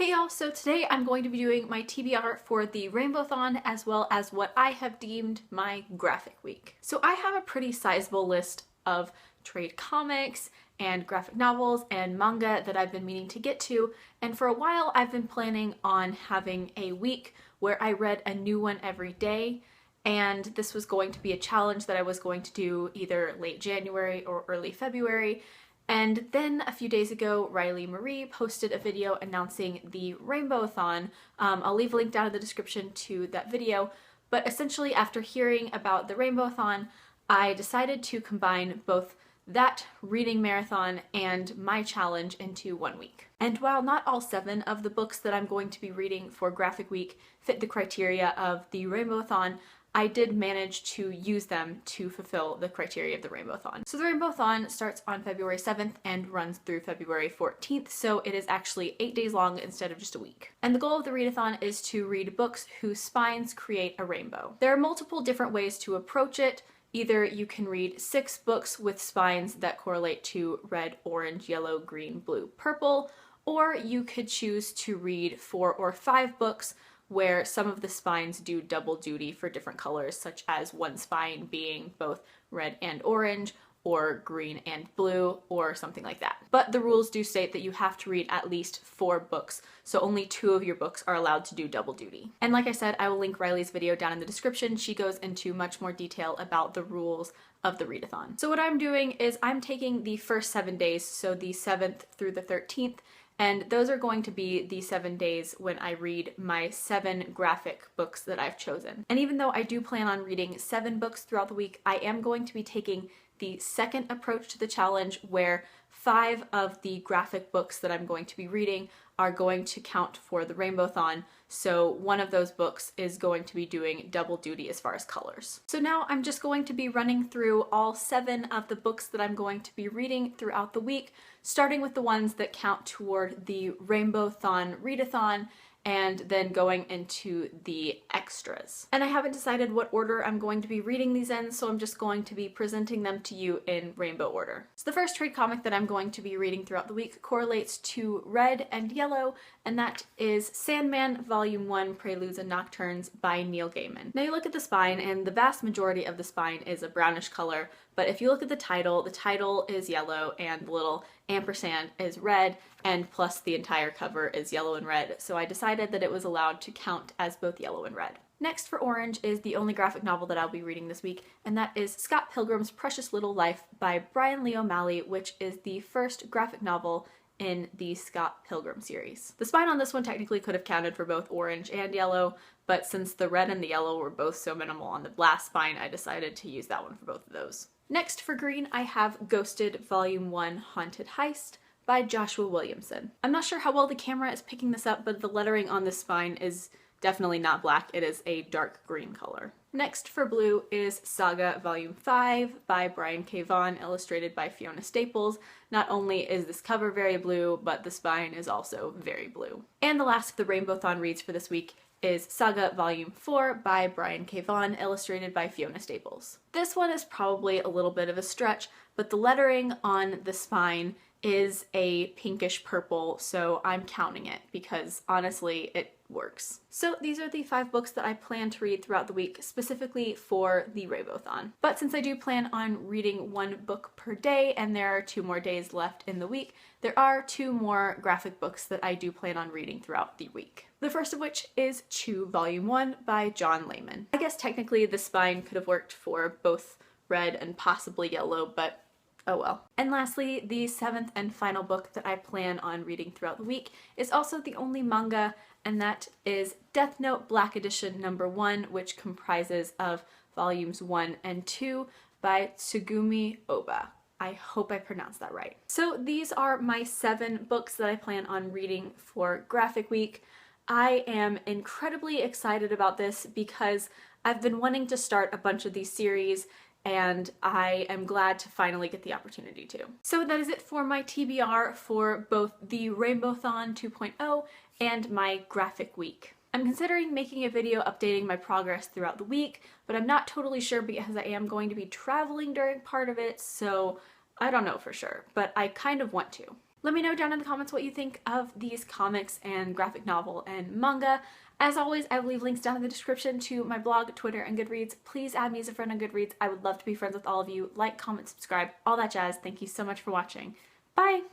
Hey y'all, so today I'm going to be doing my TBR for the RainbowThon as well as what I have deemed my graphic week. So I have a pretty sizable list of trade comics and graphic novels and manga that I've been meaning to get to, and for a while I've been planning on having a week where I read a new one every day, and this was going to be a challenge that I was going to do either late January or early February. And then a few days ago, Riley Marie posted a video announcing the RainbowThon. I'll leave a link down in the description to that video. But essentially, after hearing about the RainbowThon, I decided to combine both that reading marathon and my challenge into 1 week. And while not all 7 of the books that I'm going to be reading for Graphic Week fit the criteria of the RainbowThon, I did manage to use them to fulfill the criteria of the RainbowThon. So the RainbowThon starts on February 7th and runs through February 14th, so it is actually 8 days long instead of just a week. And the goal of the readathon is to read books whose spines create a rainbow. There are multiple different ways to approach it. Either you can read 6 books with spines that correlate to red, orange, yellow, green, blue, purple, or you could choose to read 4 or 5 books where some of the spines do double duty for different colors, such as one spine being both red and orange, or green and blue, or something like that. But the rules do state that you have to read at least 4 books, so only 2 of your books are allowed to do double duty. And like I said, I will link Riley's video down in the description. She goes into much more detail about the rules of the readathon. So what I'm doing is I'm taking the first 7 days, so the 7th through the 13th, and those are going to be the 7 days when I read my 7 graphic books that I've chosen. And even though I do plan on reading 7 books throughout the week, I am going to be taking the second approach to the challenge where 5 of the graphic books that I'm going to be reading are going to count for the RainbowThon, so one of those books is going to be doing double duty as far as colors. So now I'm just going to be running through all 7 of the books that I'm going to be reading throughout the week, starting with the ones that count toward the RainbowThon readathon, and then going into the extras. And I haven't decided what order I'm going to be reading these in, so I'm just going to be presenting them to you in rainbow order. So the first trade comic that I'm going to be reading throughout the week correlates to red and yellow, and that is Sandman Volume 1 Preludes and Nocturnes by Neil Gaiman. Now you look at the spine, and the vast majority of the spine is a brownish color, but if you look at the title is yellow and the little ampersand is red, and plus the entire cover is yellow and red, so I decided that it was allowed to count as both yellow and red. Next for orange is the only graphic novel that I'll be reading this week, and that is Scott Pilgrim's Precious Little Life by Brian Lee O'Malley, which is the first graphic novel in the Scott Pilgrim series. The spine on this one technically could have counted for both orange and yellow, but since the red and the yellow were both so minimal on the last spine, I decided to use that one for both of those. Next for green, I have Ghosted Volume 1 Haunted Heist by Joshua Williamson. I'm not sure how well the camera is picking this up, but the lettering on this spine is definitely not black. It is a dark green color. Next for blue is Saga Volume 5 by Brian K. Vaughan, illustrated by Fiona Staples. Not only is this cover very blue, but the spine is also very blue. And the last of the RainbowThon reads for this week is Saga Volume 4 by Brian K. Vaughan, illustrated by Fiona Staples. This one is probably a little bit of a stretch, but the lettering on the spine is a pinkish purple, so I'm counting it because honestly it works. So these are the 5 books that I plan to read throughout the week specifically for the RainbowThon. But since I do plan on reading 1 book per day and there are 2 more days left in the week, there are 2 more graphic books that I do plan on reading throughout the week. The first of which is Chew Volume 1 by John Layman. I guess technically the spine could have worked for both red and possibly yellow, but oh well. And lastly, the 7th and final book that I plan on reading throughout the week is also the only manga, and that is Death Note Black Edition number 1, which comprises of volumes 1 and 2 by Tsugumi Oba. I hope I pronounced that right. So these are my 7 books that I plan on reading for Graphic Week. I am incredibly excited about this because I've been wanting to start a bunch of these series, and I am glad to finally get the opportunity to. So that is it for my TBR for both the RainbowThon 2.0 and my graphic week. I'm considering making a video updating my progress throughout the week, but I'm not totally sure because I am going to be traveling during part of it, so I don't know for sure, but I kind of want to. Let me know down in the comments what you think of these comics and graphic novel and manga. As always, I will leave links down in the description to my blog, Twitter, and Goodreads. Please add me as a friend on Goodreads. I would love to be friends with all of you. Like, comment, subscribe, all that jazz. Thank you so much for watching. Bye!